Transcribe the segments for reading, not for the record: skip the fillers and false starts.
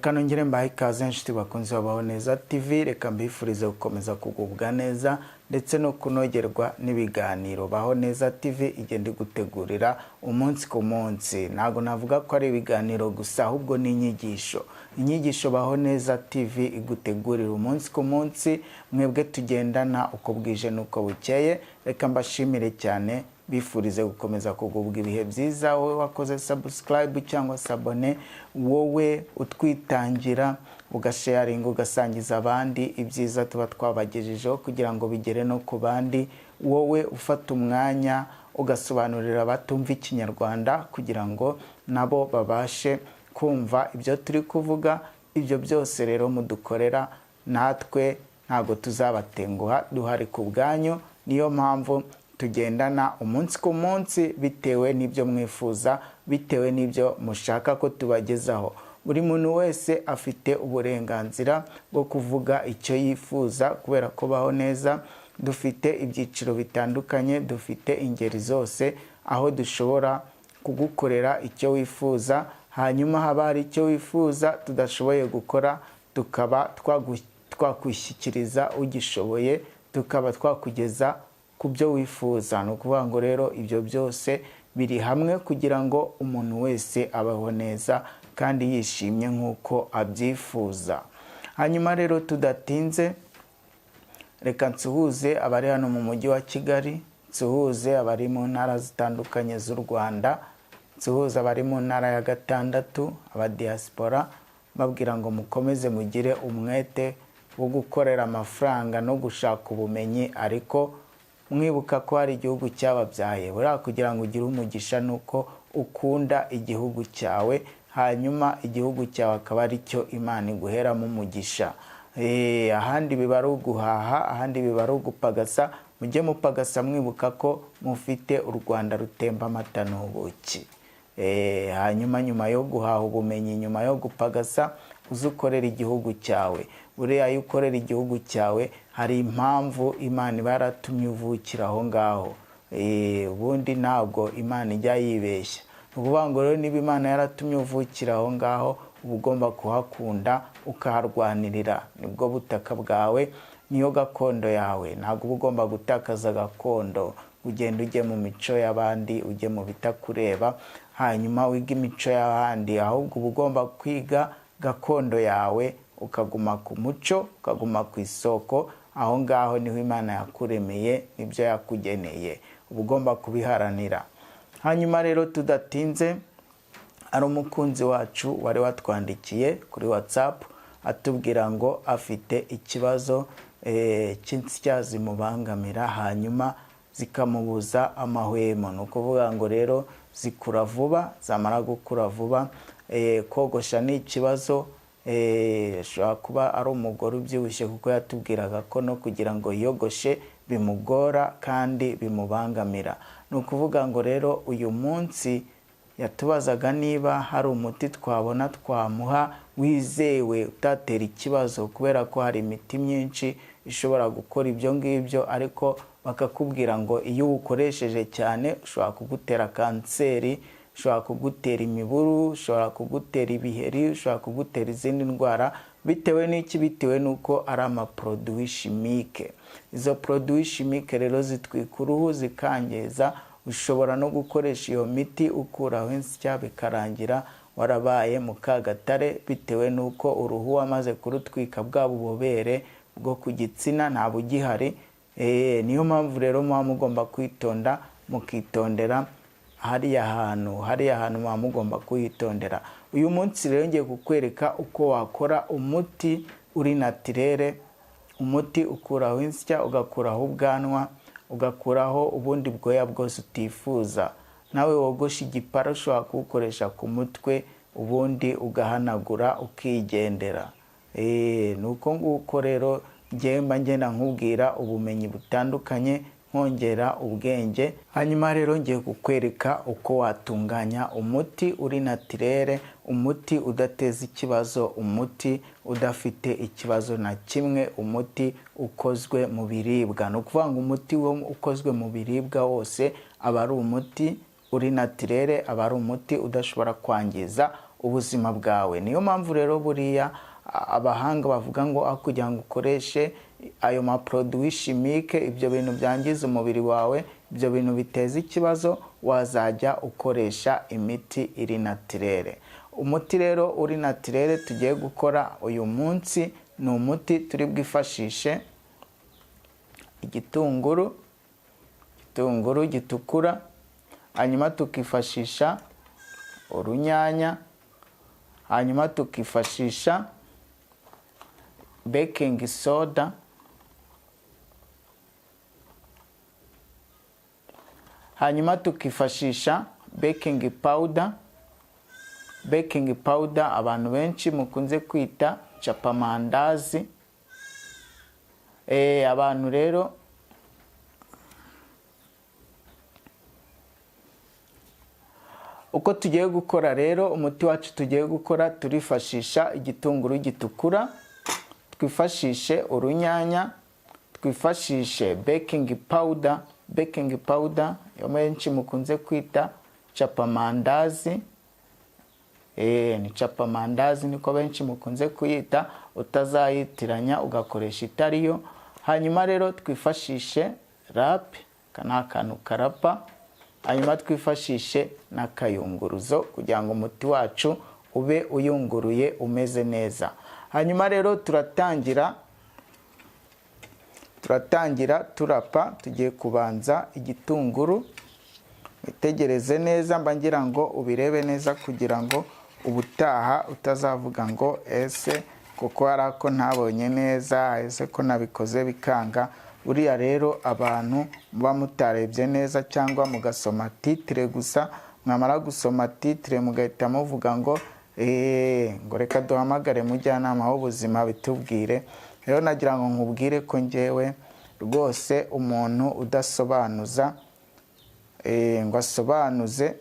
Reka nongere mbahe ikaze inshuti bakunze babaho neza TV, reka mbifurize gukomeza kugubwa neza ndetse no kunogerwa n'ibiganiro Baho Neza TV igenda gutegurira umunsi ku munsi. Ntago navuga ko ari ibiganiro gusa, ahubwo ni inyigisho Baho Neza TV igutegurira umunsi ku munsi, mwebwe tugendana uko bwije nuko bukeye. Reka mbashimire cyane, bifurize gukomeza kugubwa ibihe byiza. Wowe wakoze subscribe cyangwa sabone, wowe utwitangira ugasharinga ugasangiza abandi ibyiza tuba twabagejejeho kugira ngo bigere no ku bandi, wowe ufata umwanya ugasobanurira abatumva ikinyarwanda kugira ngo nabo babashe kumva ibyo turi kuvuga. Ibyo byose rero mudukorera, natwe ntago tuzabatenguha, duhari ku bwanyu. Niyo mpamvu tugendana umunsi ku munsi bitewe n'ibyo mwifuza, bitewe n'ibyo mushaka ko tubagezaho. Buri muntu wese afite uburenganzira bwo kuvuga icyo yifuza, kubera ko Baho Neza dufite ibyiciro bitandukanye, dufite ingeri zose, aho dushobora kugukorera icyo wifuza. Hanyuma haba hari icyo wifuza tudashoboye gukora, tukaba twakwishyikiriza ugishoboye, tukaba twakugeza ku byo wifuza. Ni ukuvuga ngo rero ibyo byose biri hamwe kugira ngo umuntu wese abeho neza kandi yishimye nk'uko abyifuza. Hanyuma rero tudatinze, reka nsuhuze abari hano mu mujyi wa Kigali, nsuhuze abari mu ntara zitandukanye z'u Rwanda, nsuhuze abari mu ntara ya gatandatu, abadiaspora, babwira ngo mukomeze mugire umwete wo gukorera amafaranga no gushaka ubumenyi, ariko mwibuka ko hari igihugu cyababyaye. Buriya kugira ngo ugire umugisha nuko ukunda igihugu cyawe, hanyuma igihugu cyawe akaba ari cyo Imana iguheramo umugisha. Ahandi biba ari uguhaha, ahandi biba ari ugupagasa. Mujye mupagasa mwibuka ko mufite u Rwanda rutemba amata n'ubuki. Hanyuma nyuma yo guhaha ubumenyi, nyuma yo gupagasa, uzukorera igihugu cyawe. Buriya iyo ukorera igihugu cyawe hari impamvu Imana iba yaratumye uvukira aho ngaho. Ubundi ntabwo Imana ijya yibeshya. Ni ukuvuga ngo rero niba Imana yaratumye uvukira aho ngaho, uba ugomba kuhakunda ukaharwanirira. Nibwo butaka bwawe, niyo gakondo yawe. Ntabwo uba ugomba gutakaza gakondo, ugenda ujye mu mico y'abandi, ujye mu bitakureba, hanyuma wiga imico y'abandi. Ahubwo uba ugomba kwiga gakondo yawe, ukaguma ku muco, ukaguma ku isoko. Aho ngaho niho Imana yakuremeye, nibyo yakugeneye, uba ugomba kubiharanira. Hanyuma rero tudatinze, ari umukunzi wacu wari watwandikiye kuri WhatsApp atubwira ngo afite ikibazo cy'insya zimubangamira, hanyuma zikamubuza amahwemo. Ni ukuvuga ngo rero zikura vuba, zamara gukura vuba. Kogosha ni ikibazo. Ashobora kuba ari umugore ubyibushye, kuko yatubwiraga ko no kugira ngo yogoshe bimugora kandi bimubangamira. Ni ukuvuga ngo rero uyu munsi yatubazaga niba hari umuti twabona twamuha wizewe utatera ikibazo, kubera ko hari imiti myinshi ishobora gukora ibyo ngibyo, ariko bakakubwira ngo iyo uwukoresheje cyane ushobora kugutera kanseri, ushobora kugutera imiburu, ushobora kugutera ibiheri, ushobora kugutera izindi ndwara. Bitewe n'iki? Bitewe n'uko ari amaproduwi chimique. Izo produwi chimique rero zitwika uruhu, zikangiza. Ushobora no gukoresha iyo miti ukuraho insya bikarangira warabaye mu kagatare, bitewe n'uko uruhu wamaze kurutwika, bwa bubobere bwo ku gitsina nta bugihari. Niyo mpamvu rero muba mugomba kwitonda, mukitondera hariya hantu muba mugomba kuhitondera. Uyu munsi rero ngiye kukwereka uko wakora umuti uri naturere, umuti ukuraho insya, ugakuraho ubwanwa, ugakuraho ubundi bwoya bwose utifuza. Nawe wogosha igipara ushobora kuwukoresha ku mutwe, ubundi ugahanagura ukigendera. Nuko nguko rero ngenda nkubwira ubumenyi butandukanye, nkongera ubwenge. Hanyuma rero ngiye kukwereka uko watunganya umuti uri naturere, umuti udateza ikibazo, umuti udafite ikibazo na kimwe, umuti ukozwe mu biribwa. Ni ukuvuga ngo umuti ukozwe mu biribwa wose aba ari umuti uri naturere, aba ari umuti udashobora kwangiza ubuzima bwawe. Niyo mpamvu rero buriya abahanga bavuga ngo aho kugira ngo ukoreshe ayo maproduit chimique, ibyo bintu byangiza umubiri wawe, ibyo bintu biteza ikibazo, wazajya ukoresha imiti iri naturere. Umuti rero uri naturere tugiye gukora uyu munsi ni umuti turi bwifashishe igitunguru gitukura, hanyuma tukifashisha urunyanya, hanyuma tukifashisha baking soda, hanyuma tukifashisha baking powder. Baking powder abantu benshi mukunze kwita capamandazi. Abantu rero uko tugiye gukora rero umuti wacu tugiye gukora, turifashisha igitunguru gitukura, twifashishe urunyanya, twifashishe baking powder yo benshi mukunze kwita capamandazi. Ni capamandazi niko benshi mukunze kuyita, utazayitiranya ugakoresha itariyo. Hanyuma rero twifashishe rape, kana akantu karapa, hanyuma twifashishe n'akayunguruzo kugira ngo umuti wacu ube uyunguruye umeze neza. Hanyuma rero turatangira turapa. Tugiye kubanza igitunguru, witegereze neza, mba ngira ngo ubirebe neza kugira ngo ubutaha utazavuga ngo ese kuko hari ako ntabonye neza, ese ko nabikoze bikanga. Buriya rero abantu muba mutarebye neza cyangwa mugasoma titre gusa, mwamara gusoma titre mugahita muvuga ngo ngo reka duhamagare mujyanama w'ubuzima bitubwire. Rero nagira ngo nkubwire ko njyewe rwose umuntu udasobanuza ngo asobanuze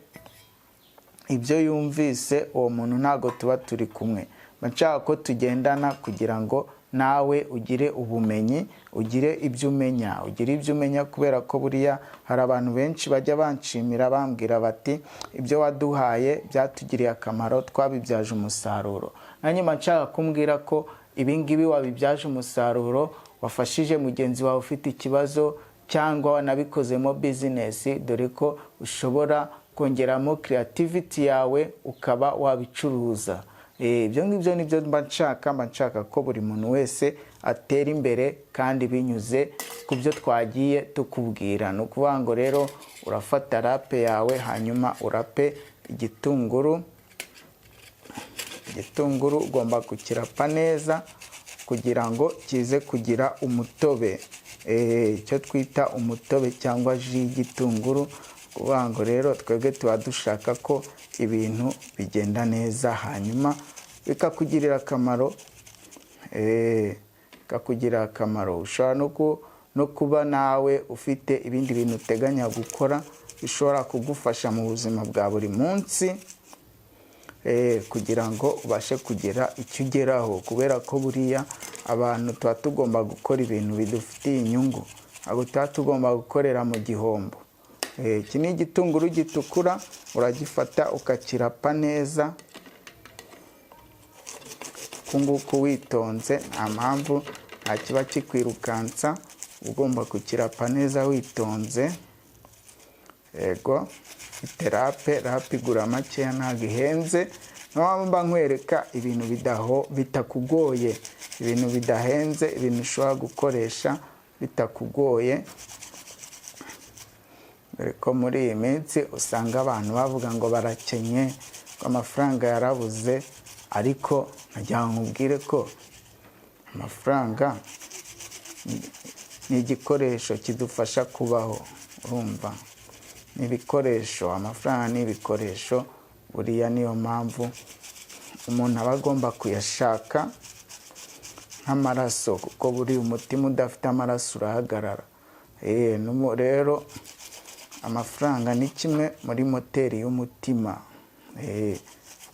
ibyo yumvise, uwo muntu ntago tuba turi kumwe. Nshaka ko tugendana kugira ngo nawe ugire ubumenyi, ugire ibyo umenya, kubera ko buriya hari abantu benshi bajya banshimira bambwira bati ibyo waduhaye byatugiriye akamaro, twabibyaje umusaruro. Nanyuma nshaka kumbwira ko ibingibi wabibyaje umusaruro, wafashije mugenzi wawe ufite ikibazo, cyangwa wanabikozemo business, dore ko ushobora kongeramo creativity yawe ukaba wabicuruza. Ibyo ngibyo nibyo mba nshaka ko buri muntu wese atera imbere kandi binyuze ku byo twagiye tukubwira. Ni ukuvuga ngo rero urafata rape yawe, hanyuma urape igitunguru ugomba kukirapa neza kugira ngo kize kugira umutobe, icyo twita umutobe cyangwa ji y'igitunguru. Kuvuga ngo rero twebwe tuba dushaka ko ibintu bigenda neza, hanyuma bikakugirira akamaro. Ushobora no kuba nawe ufite ibindi bintu uteganya gukora bishobora kugufasha mu buzima bwa buri munsi, kugira ngo ubashe kugira icyo ugeraho, kubera ko buriya abantu tuba tugomba gukora ibintu bidufitiye inyungu, ntabwo tuba tugomba gukorera mu gihombo. Iki ni igitunguru gitukura, uragifata ukakirapa neza kunguku witonze, nta mpamvu, nta kiba kikwirukansa, ugomba kukirapa neza witonze. Yego, ite rape igura makeya, ntabwo ihenze. Naba nkwereka ibintu bitakugoye, ibintu bidahenze, ibintu ushobora gukoresha bitakugoye. Dore ko muri iyi minsi usanga abantu bavuga ngo barakenye, ko amafaranga yarabuze, ariko nagira ngo nkubwire ko amafaranga ni igikoresho kidufasha kubaho. Urumva, ni ibikoresho, amafaranga ni ibikoresho. Buriya niyo mpamvu umuntu aba agomba kuyashaka nk'amaraso, kuko buri umutima udafite amaraso urahagarara. Rero amafaranga ni kimwe muri moteri y'umutima.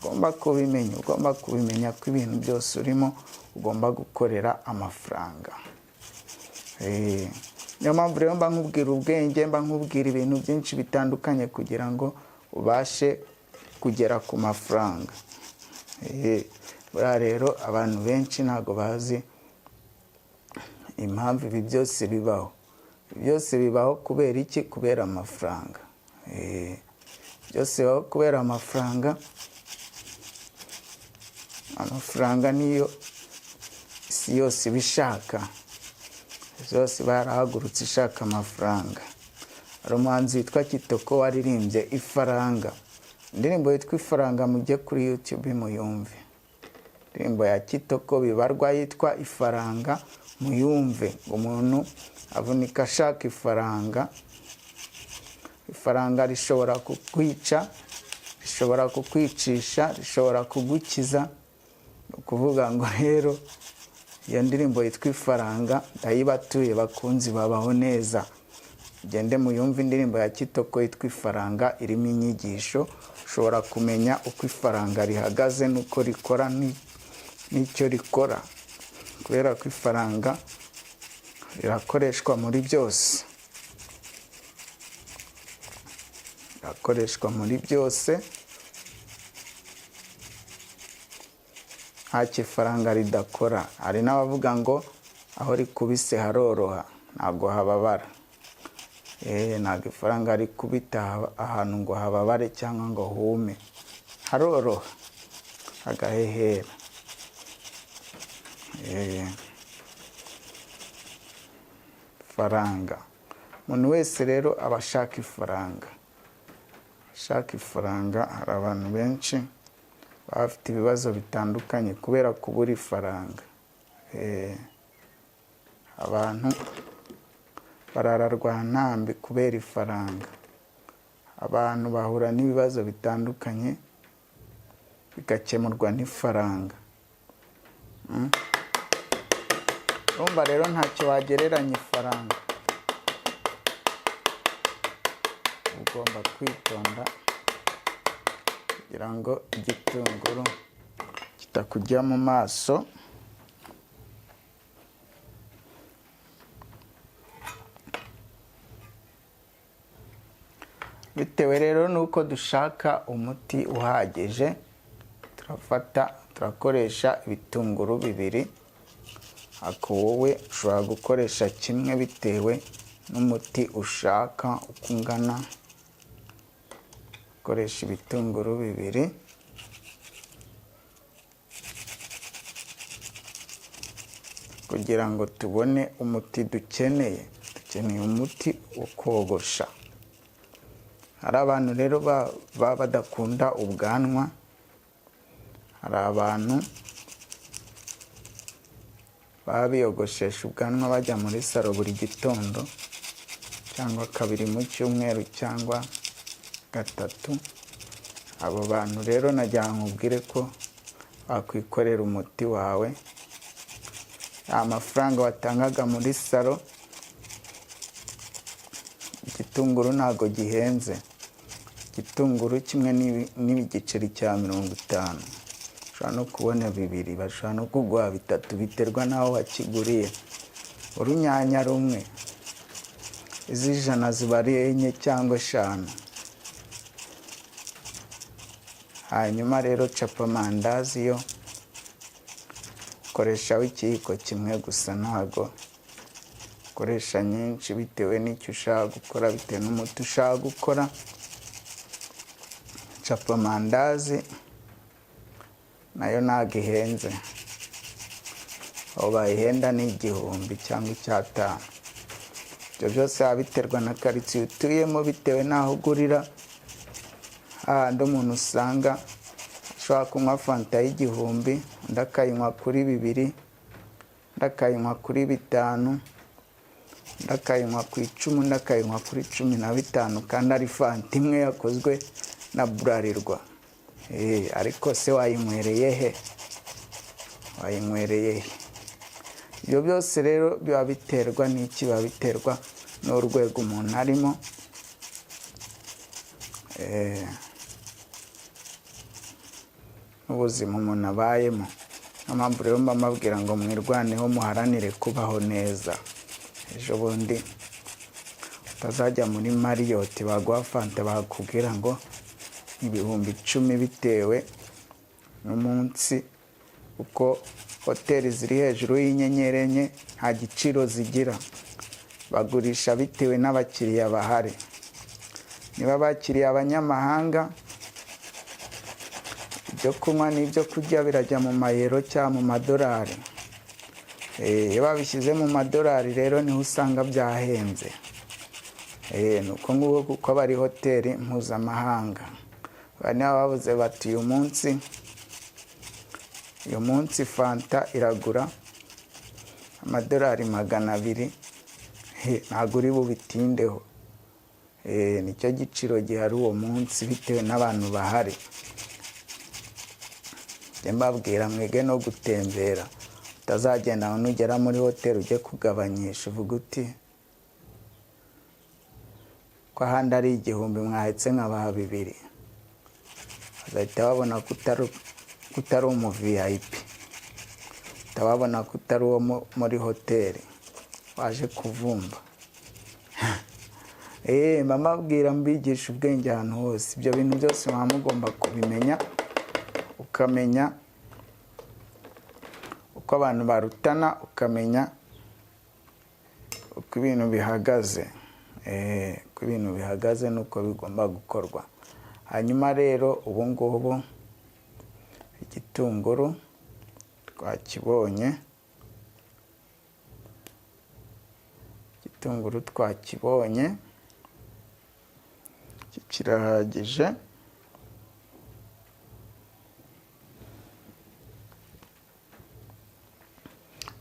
Ugomba kubimenya ko ibintu byose urimo ugomba gukorera amafaranga. Niyo mpamvu rero mba nkubwira ubwenge, mba nkubwira ibintu byinshi bitandukanye kugira ngo ubashe kugera ku mafaranga. buriya rero abantu benshi ntabwo bazi impamvu ibi byose bibaho. Byose bibaho kubera iki? Kubera amafaranga. Byose bibaho kubera amafaranga. Amafaranga niyo isi yose ibishaka. Zose barahagurutse ishaka amafaranga. Hari umuhanzi witwa Kitoko waririmbye Ifaranga. Indirimbo yitwa Ifaranga mujye kuri YouTube muyumve. Indirimbo ya Kitoko bibarwa yitwa Ifaranga muyumve. Umuntu avunika ashaka ifaranga. Ifaranga rishobora kukwica, rishobora kukwicisha, rishobora kugukiza. Ukuvuga ngo rero iyo ndirimbo yitwa Ifaranga ndayibatuye bakunzi babaho neza. Gende muyumve indirimbo ya Kitoko yitwa Ifaranga, irimo inyigisho. Ushobora kumenya uko ifaranga rihagaze nuko rikora n'icyo rikora. Kubera ko ifaranga rirakoreshwa muri byose. Rirakoreshwa muri byose. Nta kifaranga ridakora. Hari n'abavuga ngo aho rikubise haroroha ntabwo hababara. Ntabwo ifaranga rikubita ahantu ngo hababare cyangwa ngo hume. Haroroha hagahehera. Ifaranga. Umuntu wese rero aba ashaka ifaranga. Ashaka ifaranga. Hari abantu benshi bafite ibibazo bitandukanye kubera kubura ifaranga. Abantu barararwa ntambi kubera ifaranga. Abantu bahura n'ibibazo bitandukanye bigakemurwa n'ifaranga. Urumva rero ntacyo wagereranya ifaranga. Ugomba kwitonda kugira ngo igitunguru kitakujya mu maso. Bitewe rero nuko dushaka umuti uhagije, turakoresha ibitunguru bibiri. Ako wowe ushobora gukoresha kimwe bitewe n'umuti ushaka uko ungana. Koresha ibitunguru bibiri. Kugira ngo tubone umuti dukeneye. Dukeneye umuti wo kogosha. Hari abantu rero baba badakunda ubwanwa. Hari abantu baba biyogoshesha ubwanwa bajya muri salo buri gitondo cyangwa kabiri mu cyumweru cyangwa gatatu. Abo bantu rero najya nkubwire ko wakwikorera umuti wawe. Amafaranga watangaga muri salo, igitunguru ntago gihenze. Igitunguru kimwe n'igiceri cya 50. Ushobora no kubona bibiri, bashobora no kuguha bitatu biterwa naho wakiguriye. Urunyanya rumwe, iz'ijana ziba ari 4 cyangwa 5. Hanyuma rero capamandazi yo koresha ikiyiko kimwe gusa, ntago koresha nyinshi bitewe n'icyo ushaka gukora, bitewe n'umuti ushaka gukora. Capamandazi nayo ntago ihenze. Aho bayihenda ni 1000 cyangwa 500. Ibyo byose biterwa na karitsiye utuyemo, bitewe n'aho ugurira. Ahandi umuntu usanga ashobora kunywa fanta y'1000, undi akayinywa kuri 2, undi akayinywa kuri 5, undi akayinywa ku 10, undi akayinywa kuri 15, kandi ari fanta imwe yakozwe na Bralirwa. Ariko se wayinywereye he? Wayinywereye he? Ibyo byose rero biba biterwa n'iki? Biba biterwa n'urwego umuntu arimo. Ubuzima umuntu abayemo. Mpamvu rero mbabwira ngo mwirwaneho muharanire kubaho neza. Ejo bundi utazajya muri Marriott baguha fanta bakubwira ngo 10,000 bitewe n'umunsi, kuko hoteli ziri hejuru y'inyenyeri enye nta giciro zigira, bagurisha bitewe n'abakiriya bahari. Niba bakiriye abanyamahanga, ibyo kunywa n'ibyo kurya birajya mu mayero cyangwa mu madolari. Iyo babishyize mu madolari rero niho usanga byahenze. Ni uko nguko kuko bari hoteli mpuzamahanga. Bane bavuze bati uyu munsi fanta iragura amadolari 200. Ntabwo uri bubitindeho. Nicyo giciro gihari uwo munsi bitewe n'abantu bahari. Njye mbabwira mwege no gutembera, utazagenda nugera muri hoteli ujye kugabanyisha, uvuga uti ko ahandi ari 1000 mwahetse nkabaha 2. Bazahita babona ko utari umu VIP, utababona ko utari uwo muri hoteli waje kuvumba. Mama abwira mbigisha ubwenge ahantu hose. Ibyo bintu byose muba mugomba kubimenya, ukamenya uko abantu barutana, ukamenya uko ibintu bihagaze. Uko ibintu bihagaze nuko bigomba gukorwa. Hanyuma rero ubu ngubu igitunguru twakibonye. Kirahagije.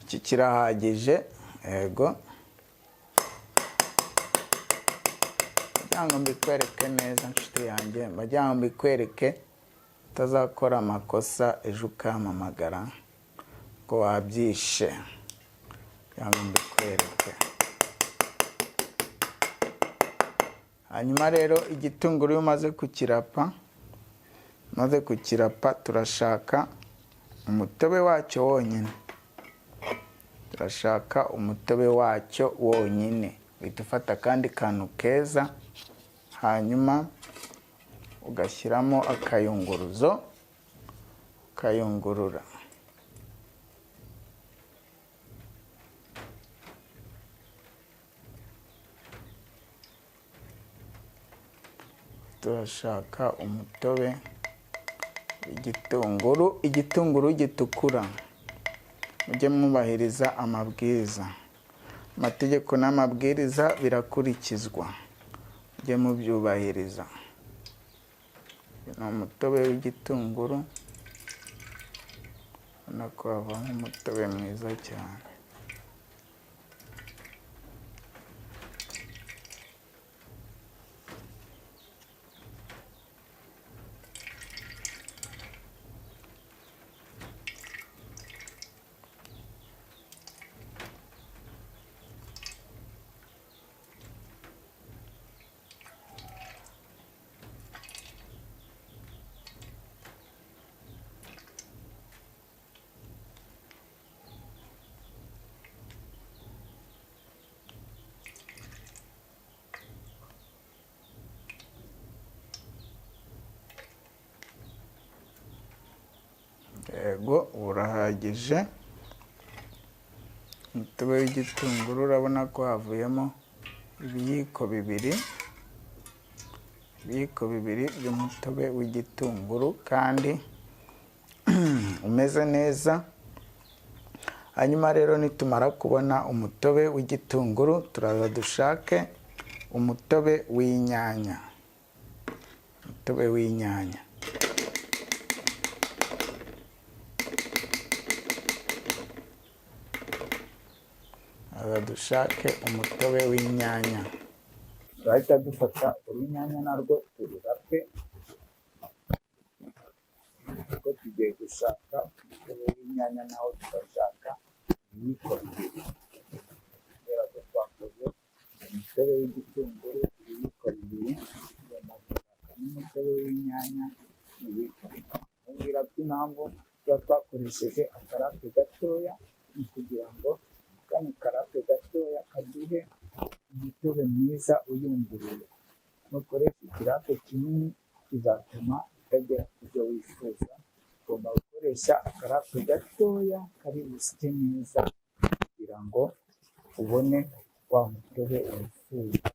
Kirahagije. Yego. Bajyango mbikwereke neza nshuti yanjye. Bajyango mbikwereke utazakora amakosa ejo ukampamagara ngo wabyishe. Bajyango mbikwereke. Hanyuma rero igitunguru iyo umaze kukirapa, turashaka umutobe wacyo wonyine. Uhita ufata akandi kantu keza, hanyuma ugashyiramo akayunguruzo, ukayungurura. Turashaka umutobe igitunguru gitukura. Mujye mwubahiriza amabwiriza. Amategeko n'amabwiriza birakurikizwa, mujye mubyubahiriza. Ni umutobe w'igitunguru, ubona ko havamo umutobe mwiza cyane. Yego, urahagije. Umutobe w'igitunguru urabona ko havuyemo ibiyiko 2 by'umutobe w'igitunguru kandi umeze neza. Hanyuma rero nitumara kubona umutobe w'igitunguru, turaza dushake umutobe w'inyanya. Dushake umutobe w'inyanya. Turahita dufata urunyanya narwo tururape, kuko tugiye gushaka umutobe w'inyanya naho turashaka ibiyiko 2. Kubera ko twakoze umutobe w'igitunguru ibiyiko 2, tugashaka n'umutobe w'inyanya ibiyiko 2. Mubwira ko impamvu tuba twakoresheje akarape gatoya ni kugira ngo kano karape gatoya kaduhe umutobe mwiza uyunguruye. Nukoresha ikirape kinini kizatuma utagera ku byo wifuza. Ugomba gukoresha akarape gatoya kari busye neza kugira ngo ubone wa mutobe wifuza.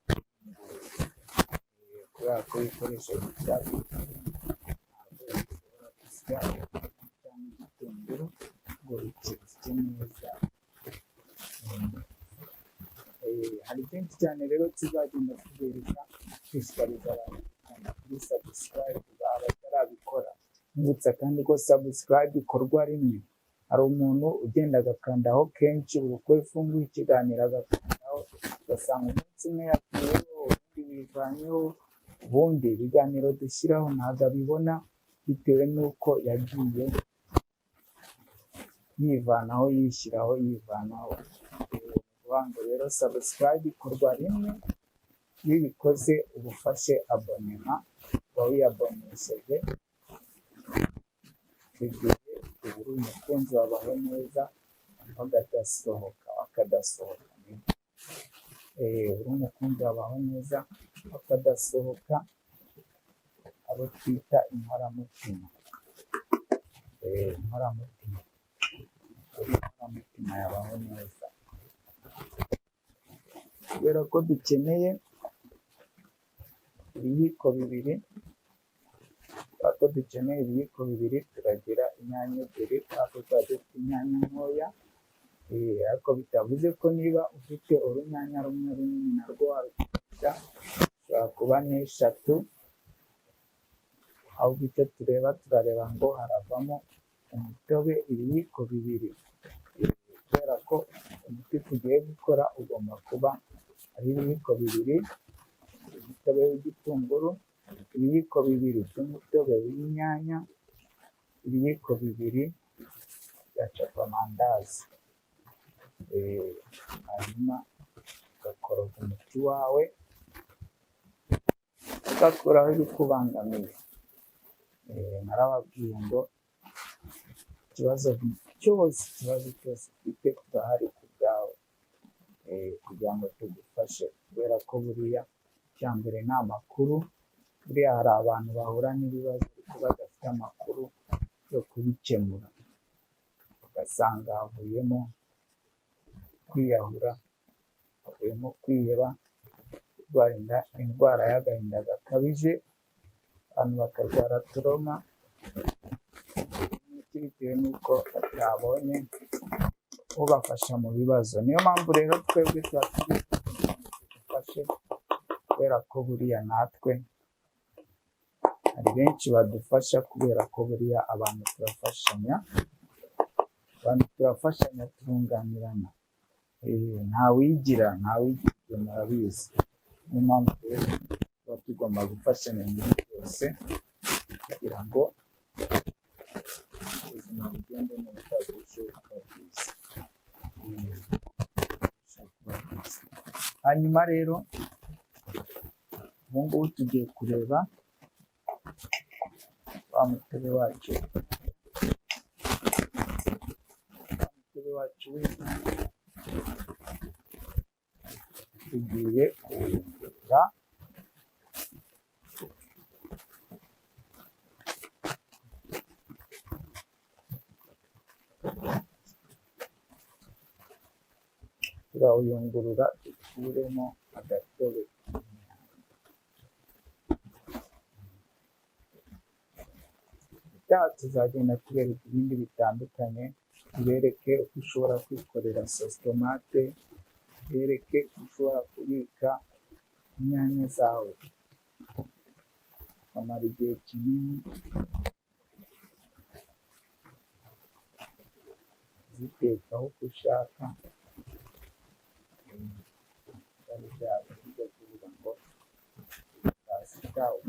Kubera ko ibikoresho byacu ntabwo bishobora gusya cyangwa igitunguru ngo bikirye neza. Hari byinshi cyane rero tuzagenda tubereka, dushishikariza abantu kuri subscribe abatarabikora. Nibutsa kandi ko subscribe ikorwa rimwe. Hari umuntu ugenda agakandaho kenshi, buri uko ifunguye ikiganiro agakandaho, ugasanga umunsi umwe yakuyeho, ubundi bivanyeho, ubundi ibiganiro dushyiraho ntabwo abibona bitewe n'uko yagiye yivanaho yishyiraho yivanaho. Ngo rero subscribe ikorwa rimwe, iyo ubikoze uba ufashe abonema, uba wiyabonesheje, igihe uba uri umukunzi wabaho neza wakadasohoka. Uri umukunzi wabaho neza wakadasohoka, abo twita inkoramutima. Inkoramutima yabaho neza. Kubera ko dukeneye ibiyiko bibiri, turagira inyanya ebyiri, ariko tuba dufite inyanya ntoya, ariko bitavuze ko niba ufite urunyanya rumwe runini narwo warukoresha, ushobora kuba n'eshatu, ahubwo icyo turareba ngo haravamo umutobe ibiyiko bibiri. Kubera ko umuti tugiye gukora ugomba kuba ari ibiyiko bibiri umutobe w'igitunguru, ibiyiko bibiri by'umutobe w'inyanya, ibiyiko bibiri bya capamandazi. Hanyuma ugakoroga umuti wawe, ugakuraho ibikubangamiye. Narababwiye ngo ikibazo cyose ufite turahari ku bwawe, kugira ngo tugufashe. Kubera ko buriya icya mbere ni amakuru. Buriya hari abantu bahura n'ibibazo ariko badafite amakuru yo kubikemura, ugasanga havuyemo kwiyahura, havuyemo kwiheba, kurwara indwara y'agahinda gakabije, abantu bakarwara turoma bitewe n'uko batabonye ubafasha mu bibazo. Niyo mpamvu rero twebwe tuba turi dufashe, kubera ko buriya natwe hari benshi badufasha, kubera ko buriya abantu turafashanya turunganirana. Ntawigira murabizi. Niyo mpamvu rero tuba tugomba gufashanya muri byose kugira ngo ubuzima bugende neza, burusheho kuba bwiza. Hanyuma rero ubu ngubu tugiye kureba wa mutobe wacu w'inyanya. Tugiye kuwuhindura, turawuyungurura dukuremo agatobe. Tuzagenda tubereka ibindi bitandukanye, tubereke uko ushobora kwikorera sositomate, tubereke uko ushobora kubika inyanya zawe ukamara igihe kinini zitekaho uko ushaka. Bijya kuvuga ngo zasitawe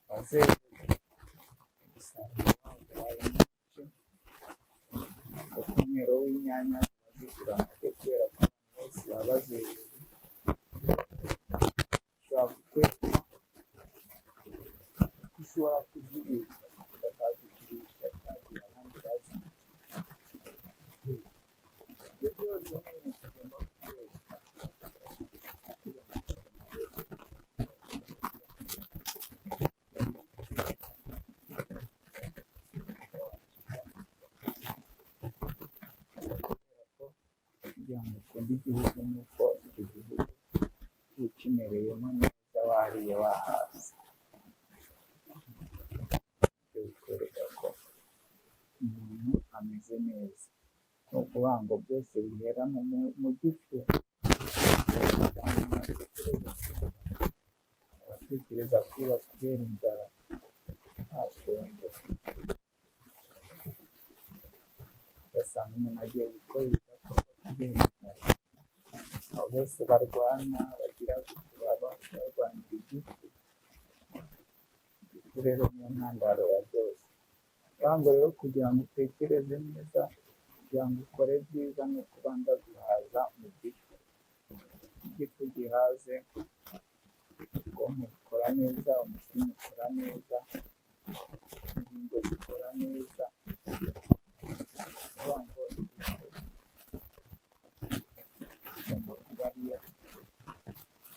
maze umusaruro wawe umwero w'inyanya zigura make, kubera ko abantu bose baba bazereye. Ushobora guteka, ushobora kuzibika bakazigurisha cyangwa abandi bazi. Ibyo byose ni ibintu tugomba gukoresha kugira ngo ukunde igihugu nuko icyo gihugu ukimereyemo neza wariye wahaze. Ibyo bikwereka ko umuntu ameze neza. Ni ukuvuga ngo byose bihera mu gifu. Abatekereza kwiba kubera inzara ntabwenge, ugasanga umuntu agiye gukora ibikorwa kubera inzara. Abo bose barwana bagira baba barwanira igifu. Igifu rero niyo ntandaro ya byose. Kandi rero kugira ngo utekereze neza, kugira ngo ukore byiza ni ukubanza guhaza mu gifu. Igifu gihaze, ubwonko bukora neza, umutima ukora neza, ingingo zikora neza. Kuvuga ngo igifu kigomba kuba ariyo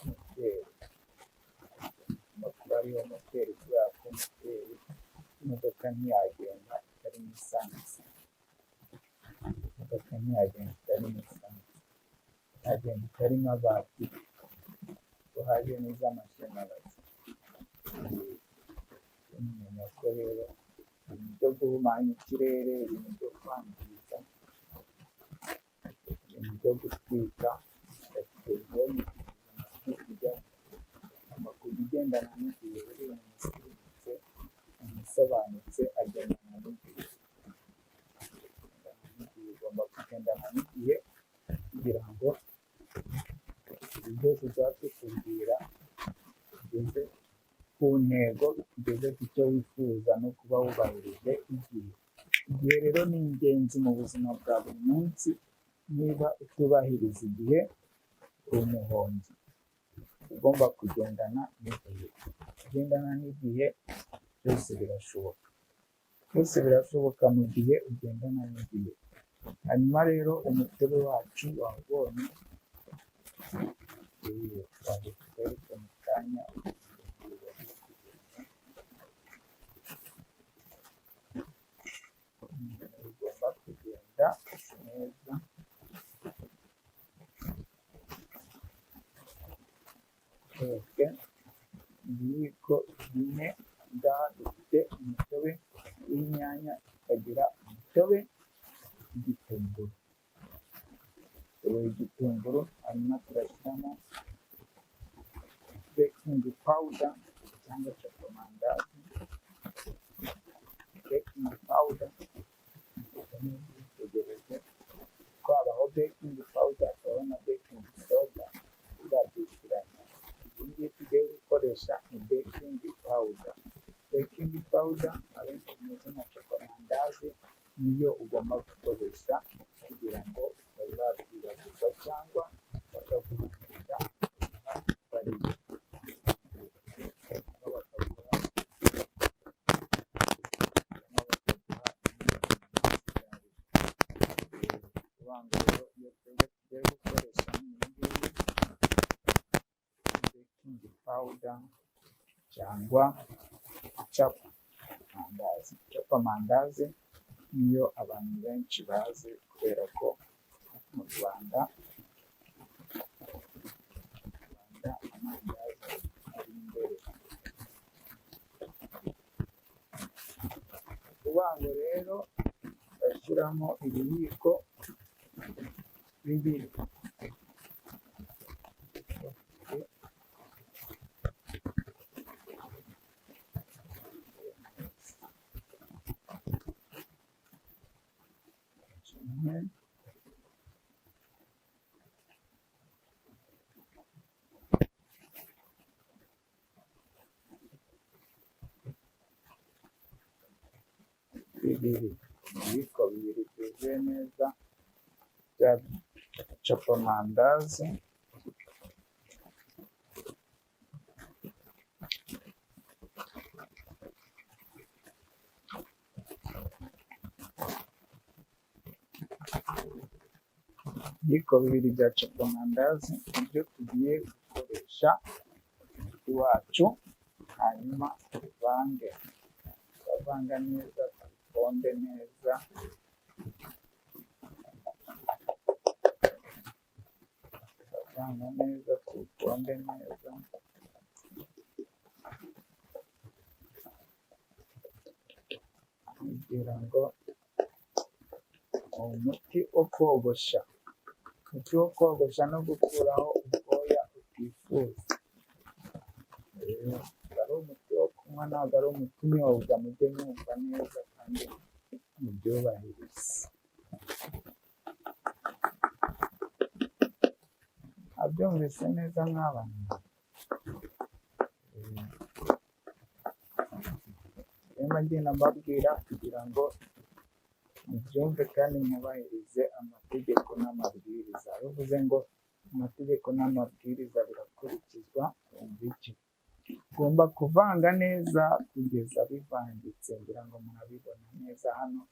moteri, kigomba kuba ariyo moteri kubera ko moteri imodoka ntiyagenda itarimo esanse. Imodoka ntiyagenda itarimo esanse, yagenda itarimo batiri, ngo haje n'iz'amashanyarazi. Umenya ko rero ibintu byo guhumanya ikirere, ibintu byo kwangiza, ibintu byo gutwika, amakuru igendana n'igihe buri umusirimutse, umusobanutse agendana n'igihe. Ugomba kugendana n'igihe kugira ngo ibi byose tuba tukubwira ugeze ku ntego, ugeze ku cyo wifuza no kuba wubahirije igihe. Igihe rero ni ingenzi mu buzima bwa buri munsi. Niba utubahiriza igihe uri umuhombyi. Ugomba kugendana n'igihe. Kugendana n'igihe byose birashoboka. Byose birashoboka mu gihe ugendana n'igihe. Hanyuma rero umutobe wacu wabonye, twereke mu kanya ugomba kugenda neza. Twereke ibiyiko bine dufite umutobe w'inyanya, tukagira umutobe w'igitunguru. Igitunguru hanyuma turashyiramo baking powder cyangwa chocomandazi. Baking powder tegereje ko habaho baking powder, hakabaho na baking soda, tuzabyishyuranya. Iyi tugiye gukoresha ni baking powder. Baking powder abenshi imeze nka chocomandazi niyo ugomba gukoresha kugira ngo utazabyibagirwa cyangwa bakaguhugura bariye. Rero iyo tugiye gukoresha baking powder cyangwa mandazi niyo abantu benshi bazi, kubera ko mu Rwanda amandazi ari imbere. Kuvuga ngo rero bashyiramo ibiyiko bibiri. Ibiyiko bibiri byuzuye neza bya chocomandazi. Ibiyiko bibiri bya chocomandazi nibyo tugiye gukoresha iwacu. Hanyuma tuvange, tukavanga neza, tubikonde neza. kuvanga neza, tuwuponde neza. Kugira ngo umuti wo kogosha, no gukuraho ubwoya utifuza. Ari umuti wo kunywa, ntabwo ari umuti unyobwa. Mujye mwumva neza kandi mubyubahirize. Abyumvise neza nk'abantu. Rero ngenda mbabwira kugira ngo mubyumve kandi mwubahirize amategeko n'amabwiriza. Bivuze ngo amategeko n'amabwiriza birakurikizwa. Iki ugomba kuvanga neza kugeza bivangitse. Ngira ngo murabibona neza hano.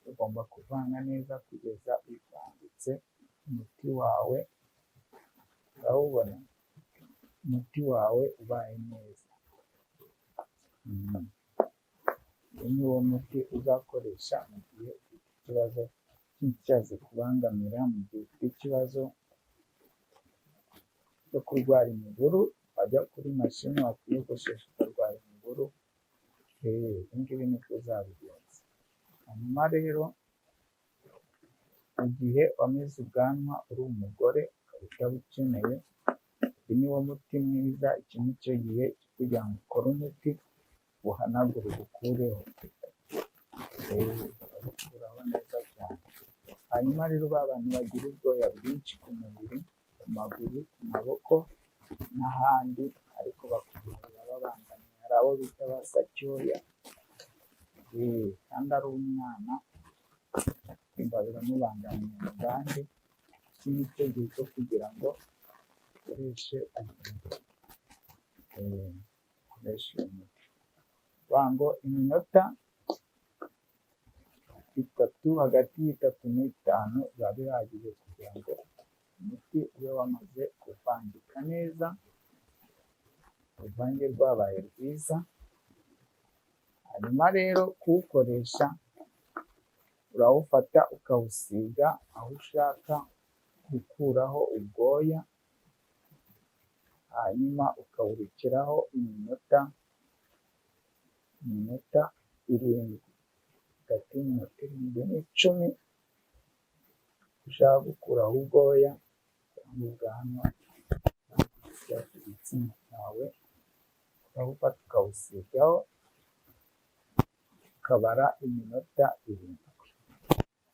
Ugomba kuvanga neza kugeza bivangitse. Umuti wawe urawubona, umuti wawe ubaye neza. Ni wo muti uzakoresha mu gihe ufite ikibazo cy'icyazi kubangamira, mu gihe ufite ikibazo cyo kurwara imiburu, wajya kuri mashini wakiyogoshesha ukarwara imiburu. Ibi ngibi niko uzabigenza. Hanyuma rero mu gihe wamize ubwanwa uri umugore ukaba utabukeneye, uyu ni wo muti mwiza. Iki ni cyo gihe cyo kugira ngo ukore umuti uhanagure ubukureho. Urabukuraho neza cyane. Hanyuma rero ba bantu bagira ubwoya bwinshi ku mubiri, ku maguru, ku maboko n'ahandi, ariko bakugenda babangamiye. Hari abo bita basacyoya, kandi ari umwana kumva biramubangamiye mu bandi. Iki ni cyo gihe cyo kugira ngo ukoreshe umuti. Ngo iminota 3, hagati y'3 n'5 biba bihagije kugira ngo umuti ube wamaze kuvangika neza, uruvange rwabaye rwiza. Hanyuma rero kuwukoresha, urawufata ukawusiga aho ushaka gukuraho ubwoya, hanyuma ukawurekeraho iminota 7, hagati y'iminota 7 n'10. Ushaka gukuraho ubwoya cyangwa ubwanwa cyangwa igitsina cyawe, urawufata ukawusigaho, ukabara iminota 7.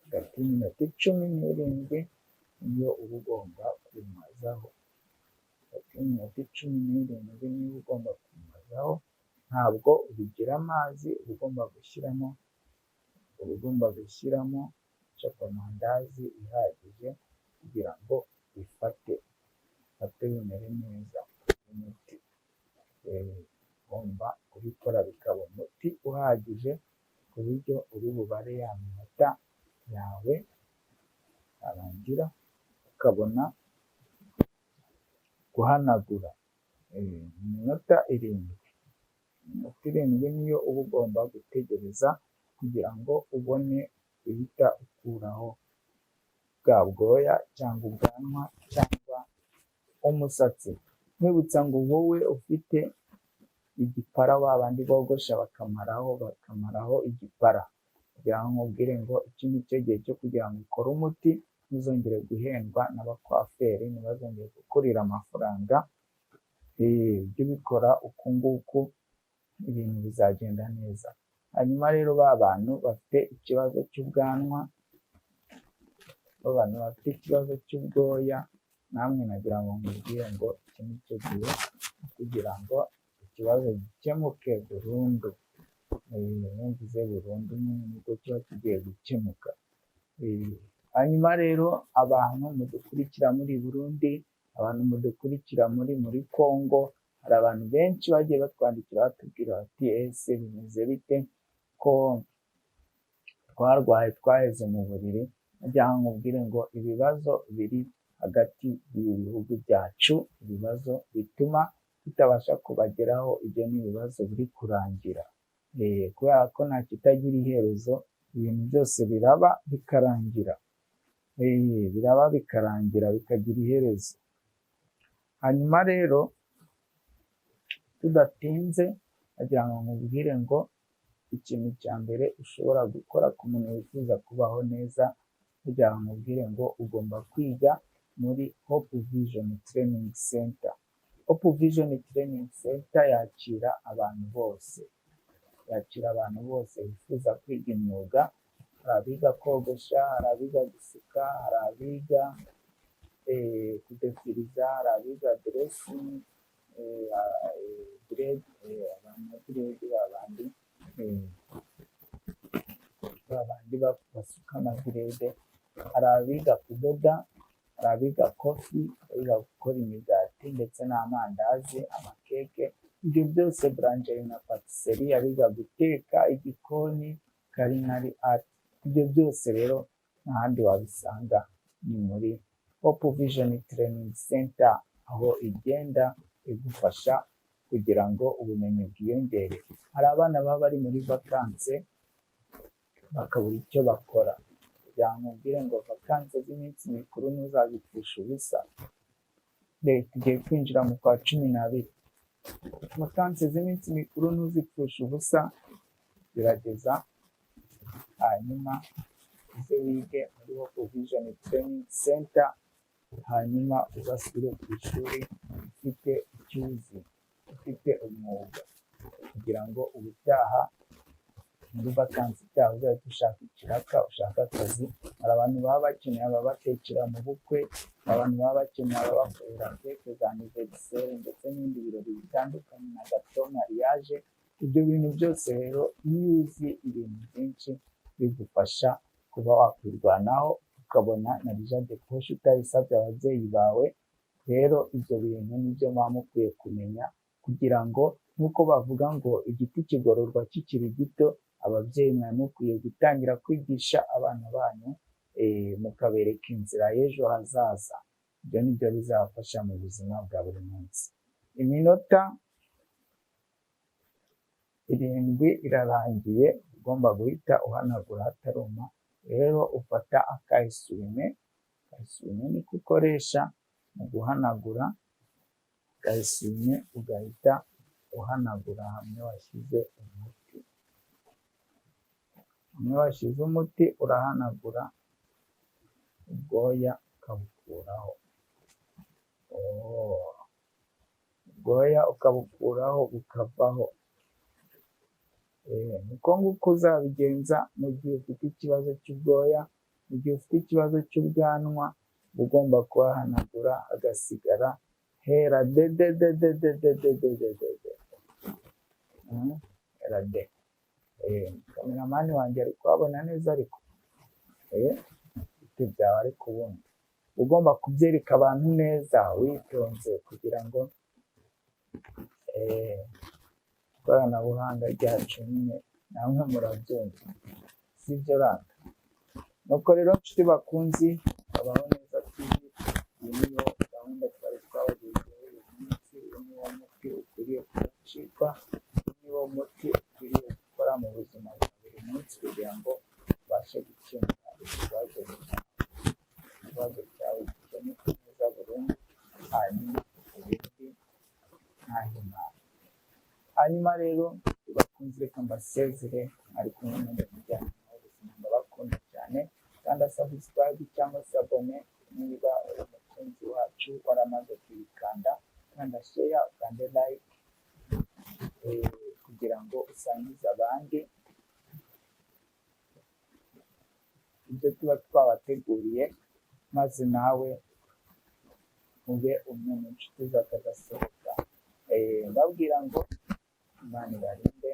Hagati y'iminota 10 n'7 niyo uba ugomba kumazaho. Hagati y'iminota 10 n'7 niyo ugomba kumazaho. Ntabwo ubigira amazi, uba ugomba gushyiramo cokomandazi ihagije kugira ngo bifate bimere neza. Umuti ugomba kubikora bikaba umuti uhagije ku buryo uri bubare ya minota yawe, arangira ukabona guhanagura. Iminota 7 niyo uba ugomba gutegereza kugira ngo ubone uhita ukuraho bwa bwoya cyangwa ubwanwa cyangwa umusatsi. Nkwibutsa ngo wowe ufite igipara, wa bandi bogosha bakamaraho igipara, kugira ngo nkubwire ngo iki ni cyo gihe cyo kugira ngo ukore umuti. Ntuzongere guhendwa n'abakwaferi, ntibazongere gukurira amafaranga. Ujye ubikora uku nguku, ibintu bizagenda neza. Hanyuma rero ba bantu bafite ikibazo cy'ubwanwa, abantu bafite ikibazo cy'ubwoya, namwe nagira ngo nkubwire ngo iki ni cyo gihe kugira ngo ikibazo gikemuke burundu. Mvuze burundu nubwo kiba kigiye gukemuka. Hanyuma rero abantu mudukurikira muri Burundi, abantu mudukurikira muri Congo, hari abantu benshi bagiye batwandikira batubwira bati ese bimeze bite ko twarwaye twaheze mu buriri. Nagira ngo nkubwire ngo ibibazo biri hagati y'ibihugu byacu, ibibazo bituma tutabasha kubageraho, ibyo ni ibibazo biri kurangira. Kubera ko nta kitagira iherezo, ibintu byose biraba bikarangira. Biraba bikarangira bikagira iherezo. hanyuma rero tudatinze agira ngo nkubwire ngo ikintu cya mbere ushobora gukora ku muntu wifuza kubaho neza, kugira ngo nkubwire ngo ugomba kwiga muri Hope Vision Training Center. Hope Vision Training Center yakira abantu bose, bifuza kwiga imyuga. Hari abiga kogosha, hari abiga gusuka, hari abiga kudefiriza, hari abiga dressing, babandi basuka amadirede, hari abiga kudoda, hari abiga kofi, abiga gukora imigati ndetse n'amandazi, amakeke, ibyo byose boulangerie na patisserie, abiga guteka igikoni, culinary art, ibyo byose rero n'ahandi wabisanga ni muri Hope Vision Training Center, aho igenda igufasha kugira ngo ubumenyi bwiyongere. Hari abana baba bari muri vakanse bakabura icyo bakora, kugira ngo mbwire ngo vakanse z'iminsi mikuru ntuzazipfusha ubusa. Tugiye kwinjira mu kwa 12, vakanse z'iminsi mikuru ntuzipfusha ubusa, gerageza hanyuma uze wige muri Hope Vision Training Center, hanyuma uzasubire ku ishuri ufite icyo uzi, ufite umwuga, kugira ngo ubutaha muri vakansi itaha uzahita ushaka ikiraka, ushaka akazi. Hari abantu baba bakeneye ababatekera mu bukwe, abantu baba bakeneye ababakorera keke za anniversaire ndetse n'ibindi birori bitandukanye na gato, mariage. Ibyo bintu byose rero iyo uzi ibintu byinshi bigufasha kuba wakwirwanaho ukabona na rija de poshe utayisabye ababyeyi bawe. Rero ibyo bintu nibyo muba mukwiye kumenya, kugira ngo nk'uko bavuga ngo igiti kigororwa kikiri gito, ababyeyi mwari mukwiye gutangira kwigisha abana banyu, mukabereka inzira y'ejo hazaza. Ibyo nibyo bizabafasha mu buzima bwa buri munsi. Iminota 7 irarangiye, ugomba guhita uhanagura hataruma. Rero ufata akayisume niko ukoresha mu guhanagura, akayisume ugahita uhanagura hamwe washyize umuti. Urahanagura ubwoya ukabukuraho, bukavaho. Niko nguko uzabigenza mu gihe ufite ikibazo cy'ubwoya. Mu gihe ufite ikibazo cy'ubwanwa, ugomba kuhahanagura hagasigara hera de. Kameramani wanjye ari kuhabona neza, ariko ibiti byawe ari kubona. Ugomba kubyereka abantu neza witonze, kugira ngo ikoranabuhanga ryacu nyine namwe murabyumva, sibyo rata? Nuko rero nshuti bakunzi, babaho neza TV, iyi niyo gahunda twari twabagejejeho uyu munsi. Uyu niwo muti ukwiriye kudacikwa, niwo muti ukwiriye gukora mu buzima bwa buri munsi, kugira ngo ubashe gukemura ikibazo cyawe gikemuke neza burundu, hanyuma ibindi ntahimana. Hanyuma rero bakunze, reka mbasezere, ari kumwe n'umujyana w'ubuzima, ndabakunda cyane. Kandi subscribe cyangwa se abone niba uri umukunzi wacu waramaze kuyikanda, kandi share, kandi like, kugira ngo usangize abandi ibyo tuba twabateguriye, maze nawe ube umwe mu nshuti z'akadasohoka. Babwira ngo Imana ibarinde.